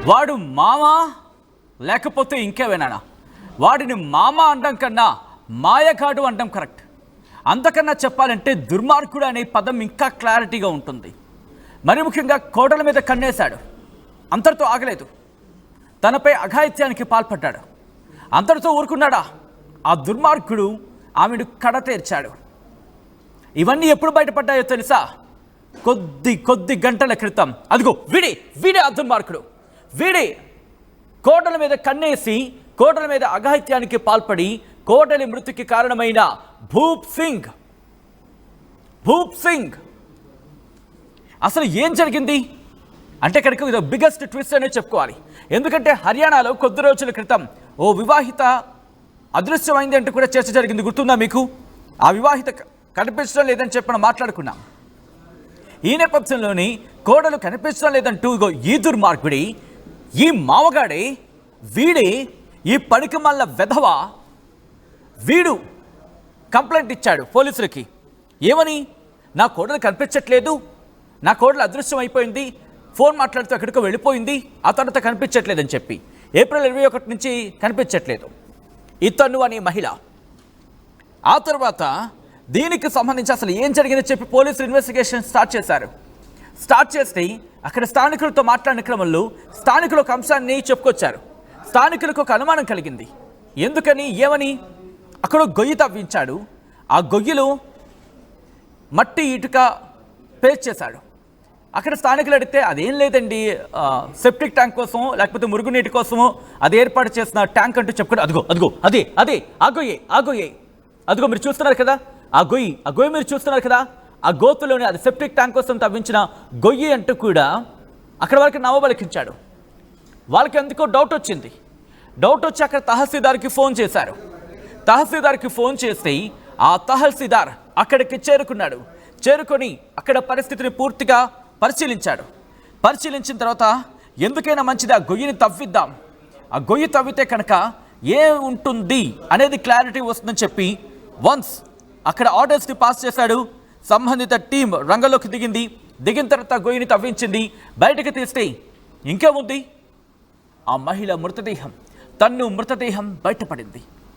వాడు మామ లేకపోతే ఇంకేమైనా. వాడిని మామ అనడం కన్నా మాయగాడు అనడం కరెక్ట్. అంతకన్నా చెప్పాలంటే దుర్మార్గుడు అనే పదం ఇంకా క్లారిటీగా ఉంటుంది. మరి ముఖ్యంగా కోడల మీద కన్నేశాడు. అంతటితో ఆగలేదు, తనపై అఘాయిత్యానికి పాల్పడ్డాడు. అంతటితో ఊరుకున్నాడా? ఆ దుర్మార్గుడు ఆమెను కడతేర్చాడు. ఇవన్నీ ఎప్పుడు బయటపడ్డాయో తెలుసా? కొద్ది గంటల క్రితం. అదిగో వీడే ఆ దుర్మార్గుడు. వీడే కోడల మీద కన్నేసి కోడల మీద అఘాయిత్యానికి పాల్పడి కోడలి మృతికి కారణమైన భూప్ సింగ్. అసలు ఏం జరిగింది అంటే ఇక్కడికి ఇది బిగ్గెస్ట్ ట్విస్ట్ అనే చెప్పుకోవాలి. ఎందుకంటే హర్యానాలో కొద్ది రోజుల క్రితం ఓ వివాహిత అదృశ్యమైంది అంటూ కూడా చర్చ జరిగింది. గుర్తుందా మీకు? ఆ వివాహిత కనిపించడం లేదని చెప్పి మాట్లాడుకున్నాం. ఈ నేపథ్యంలోని కోడలు కనిపించడం లేదంటూ ఇగో ఈ దుర్మార్గుడి, ఈ మావగాడే, వీడే, ఈ పనికి మల్ల వెధవ వీడు కంప్లైంట్ ఇచ్చాడు పోలీసులకి. ఏమని? నా కోడలు కనిపించట్లేదు, నా కోడలు అదృశ్యం అయిపోయింది, ఫోన్ మాట్లాడుతూ ఎక్కడికో వెళ్ళిపోయింది, ఆ తర్వాత కనిపించట్లేదని చెప్పి. ఏప్రిల్ 21 నుంచి కనిపించట్లేదు ఇతను అనే మహిళ. ఆ తర్వాత దీనికి సంబంధించి అసలు ఏం జరిగిందని చెప్పి పోలీసులు ఇన్వెస్టిగేషన్ స్టార్ట్ చేస్తే అక్కడ స్థానికులతో మాట్లాడిన క్రమంలో స్థానికులు ఒక అంశాన్ని చెప్పుకొచ్చారు. స్థానికులకు ఒక అనుమానం కలిగింది. ఎందుకని, ఏమని? అక్కడ గొయ్యి తవ్వించాడు. ఆ గొయ్యిలో మట్టి ఇటుక పేస్ట్ చేశాడు. అక్కడ స్థానికులు అడిగితే అదేం లేదండి, సెప్టిక్ ట్యాంక్ కోసమో లేకపోతే మురుగునీటి కోసమో అది ఏర్పాటు చేసిన ట్యాంక్ అంటూ చెప్పుకుంటే అదిగో అదే ఆ గొయ్యే అదిగో మీరు చూస్తున్నారు కదా, ఆ గొయ్యి మీరు చూస్తున్నారు కదా, ఆ గోతులోని అది సెప్టిక్ ట్యాంక్ కోసం తవ్వించిన గొయ్యి అంటూ కూడా అక్కడ వరకు నవ్వబలికించాడు. వాళ్ళకి ఎందుకో డౌట్ వచ్చి అక్కడ తహసీల్దార్కి ఫోన్ చేశారు. తహసీల్దార్కి ఫోన్ చేసి ఆ తహసీల్దార్ అక్కడికి చేరుకొని అక్కడ పరిస్థితిని పూర్తిగా పరిశీలించిన తర్వాత ఎందుకైనా మంచిది ఆ గొయ్యిని తవ్విద్దాం, ఆ గొయ్యి తవ్వితే కనుక ఏ ఉంటుంది అనేది క్లారిటీ వస్తుందని చెప్పి వన్స్ అక్కడ ఆర్డర్స్ని పాస్ చేశాడు. సంబంధిత టీం రంగంలోకి దిగిన తర్వాత గొయ్యిని తవ్వించింది. బయటకు తీస్తే ఇంకేముంది, ఆ మహిళ మృతదేహం బయటపడింది.